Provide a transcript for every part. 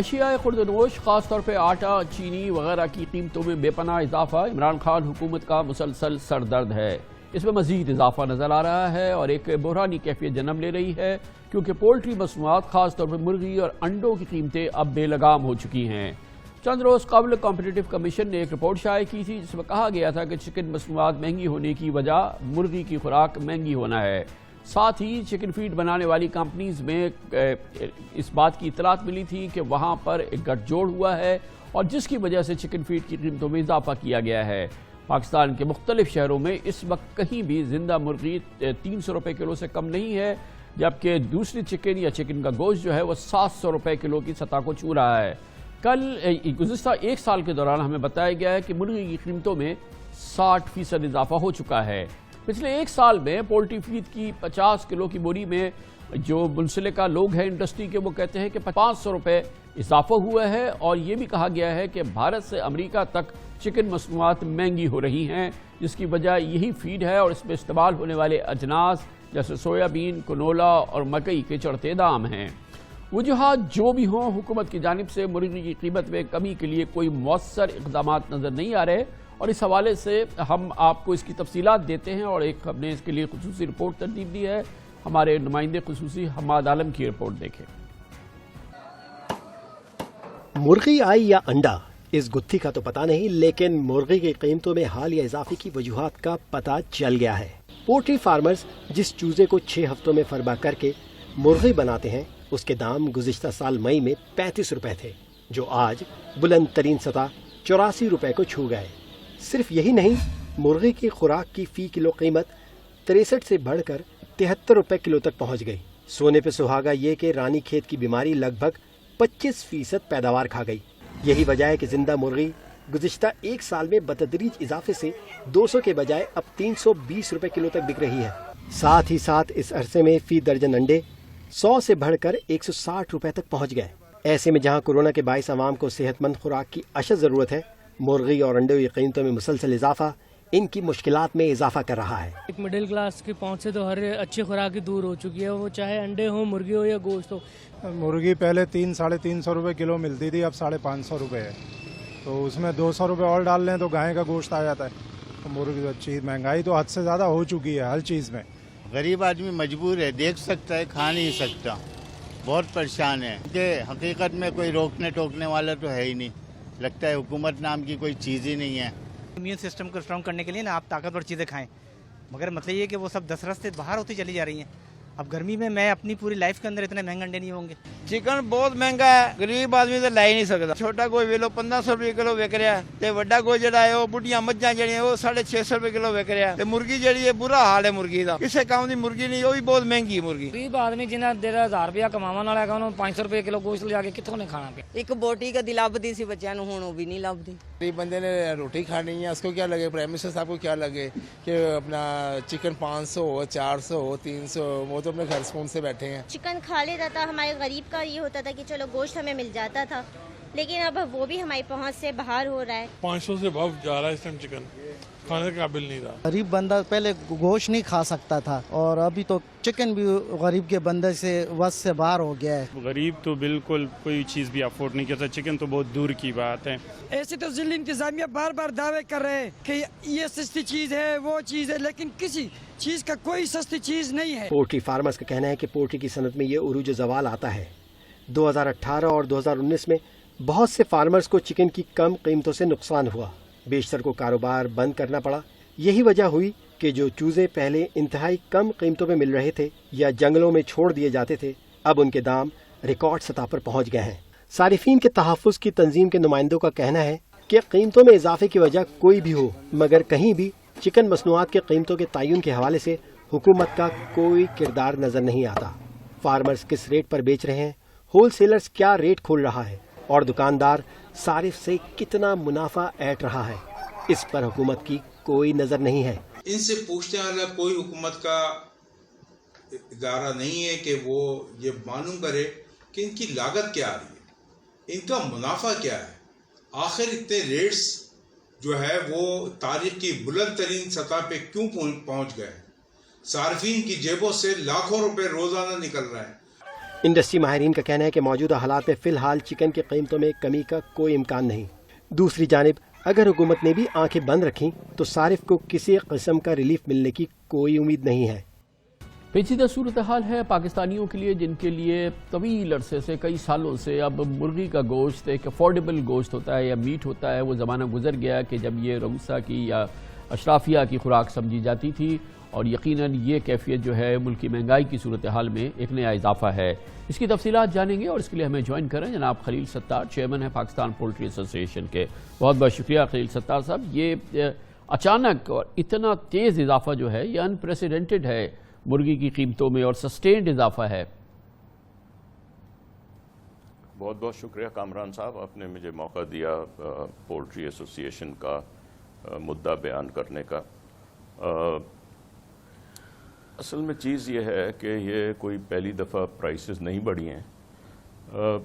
اشیاء خوردنوش خاص طور پہ آٹا، چینی وغیرہ کی قیمتوں میں بے پناہ اضافہ عمران خان حکومت کا مسلسل سر درد ہے۔ اس میں مزید اضافہ نظر آ رہا ہے اور ایک بحرانی کیفیت جنم لے رہی ہے، کیونکہ پولٹری مصنوعات خاص طور پہ مرغی اور انڈوں کی قیمتیں اب بے لگام ہو چکی ہیں۔ چند روز قبل کمپٹیٹو کمیشن نے ایک رپورٹ شائع کی تھی جس میں کہا گیا تھا کہ چکن مصنوعات مہنگی ہونے کی وجہ مرغی کی خوراک مہنگی ہونا ہے۔ ساتھ ہی چکن فیڈ بنانے والی کمپنیز میں اس بات کی اطلاعات ملی تھی کہ وہاں پر ایک گٹھ جوڑ ہوا ہے اور جس کی وجہ سے چکن فیڈ کی قیمتوں میں اضافہ کیا گیا ہے۔ پاکستان کے مختلف شہروں میں اس وقت کہیں بھی زندہ مرغی 300 روپے کلو سے کم نہیں ہے، جبکہ دوسری چکن یا چکن کا گوشت جو ہے وہ 700 روپے کلو کی سطح کو چھو رہا ہے۔ کل گزشتہ ایک سال کے دوران ہمیں بتایا گیا ہے کہ مرغی کی قیمتوں میں 60% اضافہ ہو چکا ہے۔ پچھلے ایک سال میں پولٹری فیڈ کی 50 کلو کی بوری میں جو منسلکہ لوگ ہیں انڈسٹری کے، وہ کہتے ہیں کہ 500 روپے اضافہ ہوا ہے، اور یہ بھی کہا گیا ہے کہ بھارت سے امریکہ تک چکن مصنوعات مہنگی ہو رہی ہیں، جس کی وجہ یہی فیڈ ہے اور اس میں استعمال ہونے والے اجناس جیسے سویا بین، کنولا اور مکئی کے چڑھتے دام ہیں۔ وجوہات جو بھی ہوں، حکومت کی جانب سے مرغی کی قیمت میں کمی کے لیے کوئی مؤثر اقدامات نظر نہیں آ رہے، اور اس حوالے سے ہم آپ کو اس کی تفصیلات دیتے ہیں، اور ایک ہم نے اس کے لیے خصوصی رپورٹ ترتیب دی ہے۔ ہمارے نمائندے خصوصی حماد عالم کی رپورٹ دیکھیں۔ مرغی آئی یا انڈا، اس گتھی کا تو پتہ نہیں، لیکن مرغی کی قیمتوں میں حالیہ اضافے کی وجوہات کا پتہ چل گیا ہے۔ پولٹری فارمرز جس چوزے کو 6 ہفتوں میں فربا کر کے مرغی بناتے ہیں، اس کے دام گزشتہ سال مئی میں 35 روپے تھے، جو آج بلند ترین سطح 84 روپے کو چھو گئے۔ صرف یہی نہیں، مرغی کی خوراک کی فی کلو قیمت 63 سے بڑھ کر 73 روپے کلو تک پہنچ گئی۔ سونے پہ سہاگا یہ کہ رانی کھیت کی بیماری لگ بھگ 25% پیداوار کھا گئی۔ یہی وجہ ہے کہ زندہ مرغی گزشتہ ایک سال میں بتدریج اضافے سے 200 کے بجائے اب 320 روپے کلو تک بک رہی ہے۔ ساتھ ہی ساتھ اس عرصے میں فی درجن انڈے 100 سے بڑھ کر 160 روپے تک پہنچ گئے۔ ایسے میں جہاں کورونا کے باعث عوام کو صحت مند خوراک کی اشد ضرورت ہے، مرغی اور انڈوں کی قیمتوں میں مسلسل اضافہ ان کی مشکلات میں اضافہ کر رہا ہے۔ ایک مڈل کلاس کی پہنچ سے تو ہر اچھی خوراک کی دور ہو چکی ہے، وہ چاہے انڈے ہوں، مرغی ہو یا گوشت ہو۔ مرغی پہلے 300-350 روپے کلو ملتی تھی، اب 550 روپے ہے، تو اس میں 200 روپے اور ڈال لیں تو گائے کا گوشت آ جاتا ہے۔ مرغی اچھی مہنگائی تو حد سے زیادہ ہو چکی ہے ہر چیز میں۔ غریب آدمی مجبور ہے، دیکھ سکتا ہے، کھا نہیں سکتا، بہت پریشان ہے کہ حقیقت میں کوئی روکنے ٹوکنے والا تو ہے ہی نہیں، لگتا ہے حکومت نام کی کوئی چیز ہی نہیں ہے۔ امیون سسٹم کو اسٹرانگ کرنے کے لیے نا آپ طاقتور چیزیں کھائیں، مگر مطلب یہ کہ وہ سب 10 رستے باہر ہوتی چلی جا رہی ہیں۔ اب گرمی میں میں اپنی پوری لائف کے اندر اتنے مہنگے انڈے نہیں ہوں گے۔ چکن بہت مہنگا ہے، غریب آدمی تو لا ہی نہیں سکتا۔ چھوٹا گوشت ویلو 1500 روپے کلو وک رہا ہے، تے وڈا گوشت جڑا ہے وہ بڑھیاں مجھاں جڑیاں وہ 650 روپے کلو وک رہا ہے، تے مرغی جڑی ہے برا حال ہے مرغی دا، کسے کام دی مرغی نہیں، وہ بھی بہت مہنگی ہے مرغی۔ غریب آدمی جنہیں 1000 روپیہ کماون والا ہے، انہوں 500 روپے کلو گوشت لے جا کے کتوں نے کھانا پیا۔ ایک بوٹی کدی لبدی سی بچیاں نوں، ہن وہ بھی نہیں لبدی۔ غریب بندے نے روٹی کھانی ہے، اس کو کیا لگے، پرائم منسٹر صاحب کو کیا لگے کہ اپنا چکن 500 ہو، 400 ہو، 300، وہ تو اپنے گھر سکون سے بیٹھے ہیں۔ چکن کھا لیتا تھا، ہمارے غریب کا یہ ہوتا تھا کہ چلو گوشت ہمیں مل جاتا تھا، لیکن اب وہ بھی ہماری پہنچ سے باہر ہو رہا ہے۔ 500 سے بھاؤ جا رہا ہے اس ٹائم، چکن کھانے کے قابل نہیں رہا۔ غریب بندہ پہلے گوشت نہیں کھا سکتا تھا، اور ابھی تو چکن بھی غریب کے بندے سے وس سے باہر ہو گیا ہے۔ غریب تو بالکل کوئی چیز بھی افورڈ نہیں کرتا، چکن تو بہت دور کی بات ہے۔ ایسے تو ضلع انتظامیہ بار بار دعوے کر رہے ہیں کہ یہ سستی چیز ہے، وہ چیز ہے، لیکن کسی چیز کا کوئی سستی چیز نہیں ہے۔ پولٹری فارمرز کا کہنا ہے کہ پولٹری کی صنعت میں یہ عروج زوال آتا ہے۔ 2018 اور 2019 میں بہت سے فارمرز کو چکن کی کم قیمتوں سے نقصان ہوا، بیشتر کو کاروبار بند کرنا پڑا۔ یہی وجہ ہوئی کہ جو چوزے پہلے انتہائی کم قیمتوں میں مل رہے تھے یا جنگلوں میں چھوڑ دیے جاتے تھے، اب ان کے دام ریکارڈ سطح پر پہنچ گئے ہیں۔ صارفین کے تحفظ کی تنظیم کے نمائندوں کا کہنا ہے کہ قیمتوں میں اضافے کی وجہ کوئی بھی ہو، مگر کہیں بھی چکن مصنوعات کے قیمتوں کے تعین کے حوالے سے حکومت کا کوئی کردار نظر نہیں آتا۔ فارمرز کس ریٹ پر بیچ رہے ہیں، ہول سیلرز کیا ریٹ کھول رہا ہے، اور دکاندار صارف سے کتنا منافع ایٹ رہا ہے، اس پر حکومت کی کوئی نظر نہیں ہے۔ ان سے پوچھنے والا کوئی حکومت کا ادارہ نہیں ہے کہ وہ یہ معلوم کرے کہ ان کی لاگت کیا آ رہی ہے، ان کا منافع کیا ہے، آخر اتنے ریٹس جو ہے وہ تاریخ کی بلند ترین سطح پہ کیوں پہنچ گئے۔ صارفین کی جیبوں سے لاکھوں روپے روزانہ نکل رہے ہیں۔ इंडस्ट्री माहिरीन का कहना है कि मौजूदा हालात में फिलहाल चिकन की कीमतों में कमी का कोई इम्कान नहीं। दूसरी जानिब अगर हुकूमत ने भी आंखें बंद रखीं तो सारिफ को किसी किस्म का रिलीफ मिलने की कोई उम्मीद नहीं है। पेचीदा सूरत हाल है पाकिस्तानियों के लिए, जिनके लिए तवील अरसे से, कई सालों से अब मुर्गी का गोश्त एक अफोर्डेबल गोश्त होता है या मीट होता है। वो ज़माना गुजर गया कि जब ये रऊसा की या अशराफिया की खुराक समझी जाती थी, और यकीनन ये कैफियत जो है मुल्क की महंगाई की सूरत हाल में एक नया इजाफा है। इसकी तफसीलात जानेंगे और इसके लिए हमें ज्वाइन करें जनाब खलील सत्तार, चेयरमैन है पाकिस्तान पोल्ट्री एसोसिएशन के। बहुत बहुत शुक्रिया खलील सत्तार साहब। ये अचानक और इतना तेज़ इजाफा जो है ये अनप्रेसिडेंटेड है मुर्गी की कीमतों में और सस्टेन्ड इजाफा है। बहुत बहुत शुक्रिया कामरान साहब, आपने मुझे मौका दिया पोल्ट्री एसोसिएशन का मुद्दा बयान करने का। असल में चीज़ ये है कि ये कोई पहली दफ़ा प्राइसेस नहीं बढ़ी हैं।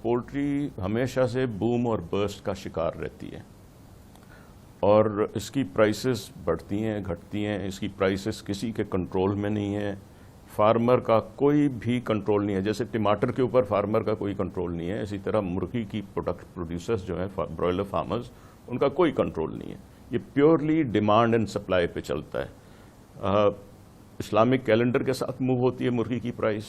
पोल्ट्री हमेशा से बूम और बर्स्ट का शिकार रहती है और इसकी प्राइसेस बढ़ती हैं, घटती हैं। इसकी प्राइसेस किसी के कंट्रोल में नहीं है, फार्मर का कोई भी कंट्रोल नहीं है। जैसे टमाटर के ऊपर फार्मर का कोई कंट्रोल नहीं है, इसी तरह मुर्गी की प्रोड्यूसर्स जो हैं ब्रॉयलर फार्मर्स, उनका कोई कंट्रोल नहीं है। ये प्योरली डिमांड एंड सप्लाई पे चलता है। इस्लामिक कैलेंडर के साथ मूव होती है मुर्गी की प्राइस।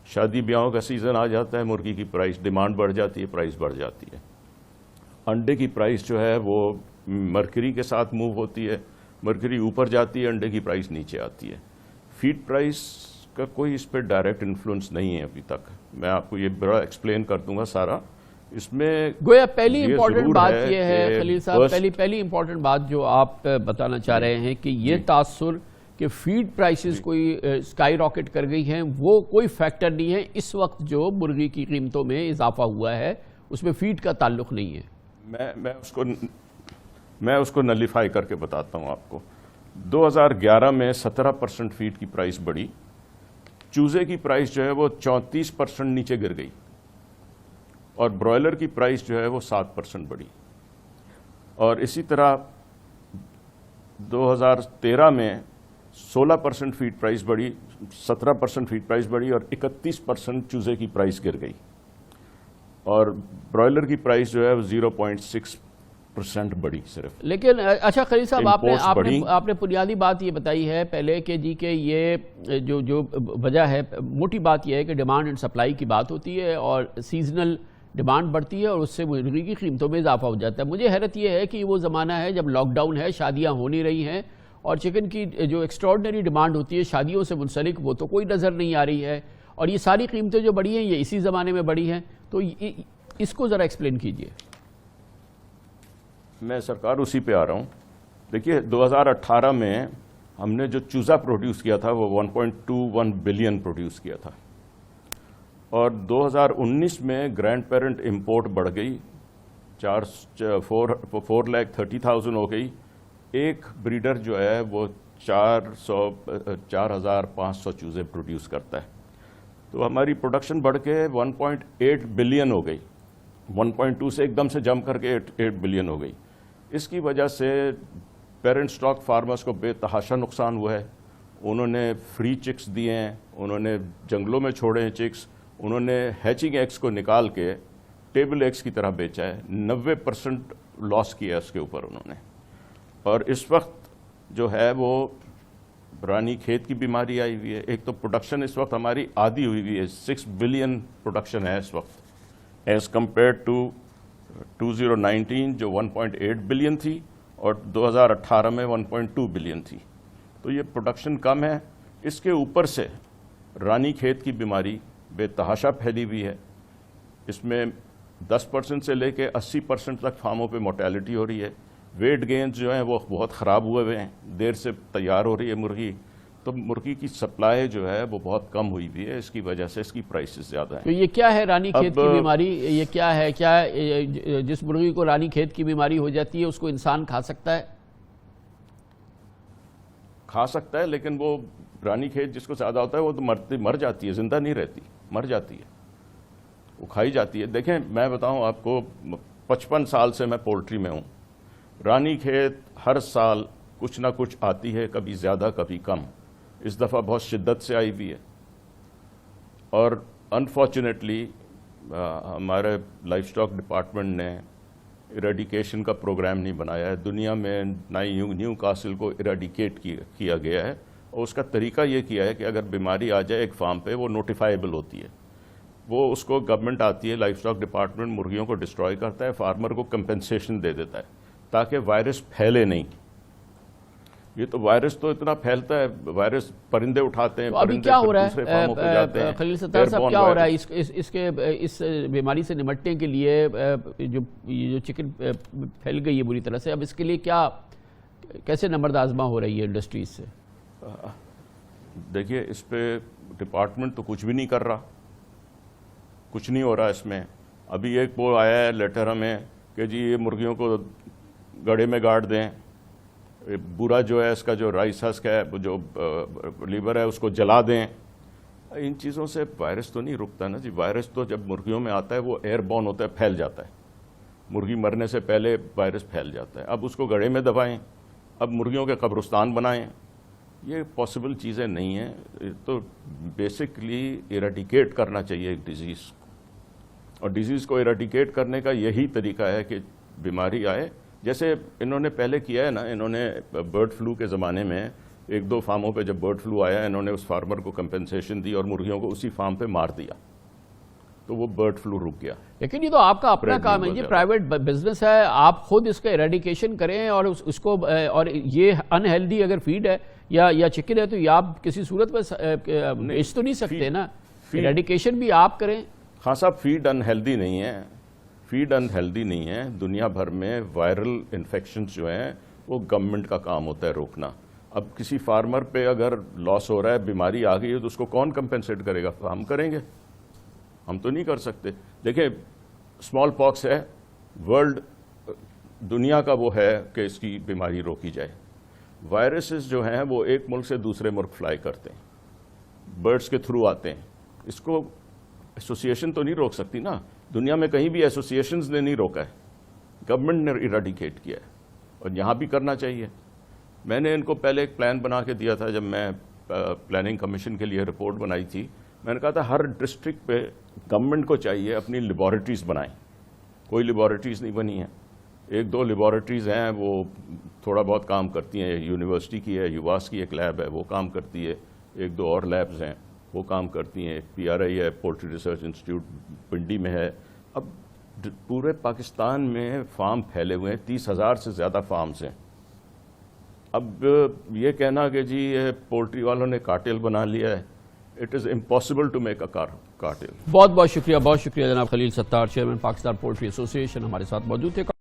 शादी ब्याहों का सीज़न आ जाता है, मुर्गी की प्राइस डिमांड बढ़ जाती है, प्राइस बढ़ जाती है। अंडे की प्राइस जो है वो मरकरी के साथ मूव होती है, मरकरी ऊपर जाती है, अंडे की प्राइस नीचे आती है। फीड प्राइस का कोई इस पर डायरेक्ट इन्फ्लुएंस नहीं है अभी तक। मैं आपको ये बड़ा एक्सप्लेन कर दूंगा सारा। इसमें गोया पहली इंपॉर्टेंट बात ये है खलील साहब, पहली इंपॉर्टेंट बात जो आप बताना चाह रहे हैं कि ये तासुर कि फीड प्राइसेस कोई स्काई रॉकेट कर गई हैं, वो कोई फैक्टर नहीं है। इस वक्त जो मुर्गी की कीमतों में इजाफा हुआ है उसमें फीड का ताल्लुक नहीं है। मैं उसको नलिफाई करके बताता हूं आपको। 2011 में 17% फीड की प्राइस बढ़ी, चूजे की प्राइस जो है वो 34% नीचे गिर गई और ब्रॉयलर की प्राइस जो है वो 7% बढ़ी। और इसी तरह 2013 में 16% फीड प्राइस बढ़ी, 17% फीड प्राइस बढ़ी और 31% चूजे की प्राइस गिर गई और ब्रॉयलर की प्राइस जो है वो 0.6% बढ़ी सिर्फ। लेकिन अच्छा खलील साहब, आपने बुनियादी बात ये बताई है पहले कि जी के ये जो वजह है, मोटी बात ये है कि डिमांड एंड सप्लाई की बात होती है और सीजनल डिमांड बढ़ती है और उससे मुर्गी की कीमतों में इजाफा हो जाता है। मुझे हैरत ये है कि वो ज़माना है जब लॉकडाउन है, शादियाँ हो नहीं रही हैं और चिकन की जो एक्स्ट्रॉर्डनरी डिमांड होती है शादियों से मुंसलिक, वो तो कोई नज़र नहीं आ रही है और ये सारी कीमतें जो बढ़ी हैं ये इसी ज़माने में बढ़ी हैं। तो इसको ज़रा एक्सप्लेन कीजिए। मैं सरकार उसी पे आ रहा हूँ। देखिए 2018 में हमने जो चूज़ा प्रोड्यूस किया था वो 1.21 बिलियन प्रोड्यूस किया था और 2019 में ग्रैंड पेरेंट इंपोर्ट बढ़ गई, 4,30,000 हो गई। एक ब्रीडर जो है वो 4,500 चूज़े प्रोड्यूस करता है, तो हमारी प्रोडक्शन बढ़ के 1.8 बिलियन हो गई। 1.2 से एकदम से जंप करके 8 बिलियन हो गई। इसकी वजह से पेरेंट स्टॉक फार्मर्स को बेतहाशा नुकसान हुआ है। उन्होंने फ्री चिक्स दिए हैं, उन्होंने जंगलों में छोड़े हैं चिक्स, उन्होंने हैचिंग एग्स को निकाल के टेबल एग्स की तरह बेचा है। 90% लॉस किया उसके ऊपर उन्होंने। और इस वक्त जो है वो रानी खेत की बीमारी आई हुई है। एक तो प्रोडक्शन इस वक्त हमारी आधी हुई हुई है, 6 बिलियन प्रोडक्शन है इस वक्त एज कम्पेयर टू 2019 जो 1.8 बिलियन थी और 2018 में 1.2 बिलियन थी। तो ये प्रोडक्शन कम है। इसके ऊपर से रानी खेत की बीमारी बेतहाशा फैली हुई है। इसमें 10% से लेके 80% तक फार्मों पे मोर्टेलिटी हो रही है। वेट गेन्स जो हैं वो बहुत ख़राब हुए हुए हैं, देर से तैयार हो रही है मुर्गी, तो मुर्गी की सप्लाई जो है वो बहुत कम हुई हुई है। इसकी वजह से इसकी प्राइसेस ज़्यादा हैं। तो ये क्या है रानी खेत की बीमारी? ये क्या है? क्या जिस मुर्गी को रानी खेत की बीमारी हो जाती है उसको इंसान खा सकता है? खा सकता है, लेकिन वो रानी खेत जिसको ज़्यादा होता है वो तो मर जाती है, जिंदा नहीं रहती, मर जाती है, वो खाई जाती है। देखें मैं बताऊं आपको, 55 साल से मैं पोल्ट्री में हूँ। रानी खेत हर साल कुछ ना कुछ आती है, कभी ज़्यादा कभी कम। इस दफ़ा बहुत शिद्दत से आई हुई है और अनफॉर्चुनेटली हमारे लाइफ स्टॉक डिपार्टमेंट ने इरेडिकेशन का प्रोग्राम नहीं बनाया है। दुनिया में न्यू कासिल को इरेडिकेट किया गया है और उसका तरीका ये किया है कि अगर बीमारी आ जाए एक फार्म पे वो नोटिफाइबल होती है, वो उसको गवर्नमेंट आती है, लाइफ स्टॉक डिपार्टमेंट मुर्गियों को डिस्ट्रॉय करता है, फार्मर को कंपेंसेशन दे देता है ताकि वायरस फैले नहीं। ये तो वायरस तो इतना फैलता है, वायरस परिंदे उठाते हैं, तो अभी परिंदे क्या हो फिर रहा दूसरे फार्मों पे जाते है हैं। खलील सत्तार साहब, Airborne क्या हो रहा है virus। इस बीमारी से निपटने के लिए जो चिकन फैल गई है बुरी तरह से, अब इसके लिए कैसे नंबर्द आजमा हो रही है इंडस्ट्रीज से? देखिए, इस पे डिपार्टमेंट तो कुछ भी नहीं कर रहा, कुछ नहीं हो रहा इसमें। अभी एक वो आया है लेटर हमें कि जी ये मुर्गियों को गड़े में गाड़ दें, बुरा जो है इसका जो राइस हस्क है, जो लीवर है, उसको जला दें। इन चीज़ों से वायरस तो नहीं रुकता ना जी। वायरस तो जब मुर्गियों में आता है वो एयरबॉर्न होता है, फैल जाता है, मुर्गी मरने से पहले वायरस फैल जाता है। अब उसको गड़े में दबाएं, अब मुर्गियों के कब्रिस्तान बनाएं, ये पॉसिबल चीज़ें नहीं हैं। तो बेसिकली इरेडिकेट करना चाहिए एक डिज़ीज़, और डिज़ीज़ को इरेडिकेट करने का यही तरीका है कि बीमारी आए, जैसे इन्होंने पहले किया है ना। इन्होंने बर्ड फ्लू के ज़माने में एक दो फार्मों पे जब बर्ड फ्लू आया, इन्होंने उस फार्मर को कंपेंसेशन दी और मुर्गियों को उसी फार्म पे मार दिया, तो वो बर्ड फ्लू रुक गया। लेकिन ये तो आपका अपना काम है, ये प्राइवेट बिजनेस है, आप खुद इसका इरेडिकेशन करें और उसको, और ये अनहेल्दी अगर फीड है या चिकन है तो ये आप किसी सूरत में बेच तो नहीं सकते ना, इरेडिकेशन भी आप करें। हाँ साहब, फीड अनहेल्दी नहीं है, फीड अनहेल्दी नहीं है। दुनिया भर में वायरल इन्फेक्शंस जो हैं वो गवर्नमेंट का काम होता है रोकना। अब किसी फार्मर पे अगर लॉस हो रहा है, बीमारी आ गई है, तो उसको कौन कंपेंसेट करेगा? हम करेंगे, हम तो नहीं कर सकते। देखिए, स्मॉल पॉक्स है, वर्ल्ड दुनिया का वो है कि इसकी बीमारी रोकी जाए। वायरसेस जो हैं वो एक मुल्क से दूसरे मुल्क फ्लाई करते हैं, बर्ड्स के थ्रू आते हैं। इसको एसोसिएशन तो नहीं रोक सकती ना, दुनिया में कहीं भी एसोसिएशंस ने नहीं रोका है, गवर्नमेंट ने इरेडिकेट किया है, और यहाँ भी करना चाहिए। मैंने इनको पहले एक प्लान बना के दिया था, जब मैं प्लानिंग कमीशन के लिए रिपोर्ट बनाई थी। मैंने कहा था हर डिस्ट्रिक्ट पे गवर्नमेंट को चाहिए अपनी लेबॉरेटरीज़ बनाएं। कोई लेबॉरेटरीज़ नहीं बनी है, एक दो लेबॉरेटरीज़ हैं वो थोड़ा बहुत काम करती हैं, यूनिवर्सिटी की है, युवास की एक लैब है वो काम करती है, एक दो और लैब्स हैं वो काम करती हैं, PRI है, पोल्ट्री रिसर्च इंस्टीट्यूट पिंडी में है। अब पूरे पाकिस्तान में फार्म फैले हुए हैं, 30,000 से ज़्यादा फार्म्स हैं। अब ये कहना कि जी ये पोल्ट्री वालों ने कार्टेल बना लिया है, it is impossible to make a cartel. बहुत बहुत शुक्रिया जनाब Khalil Sattar, chairman Pakistan poultry association, हमारे साथ मौजूद थे।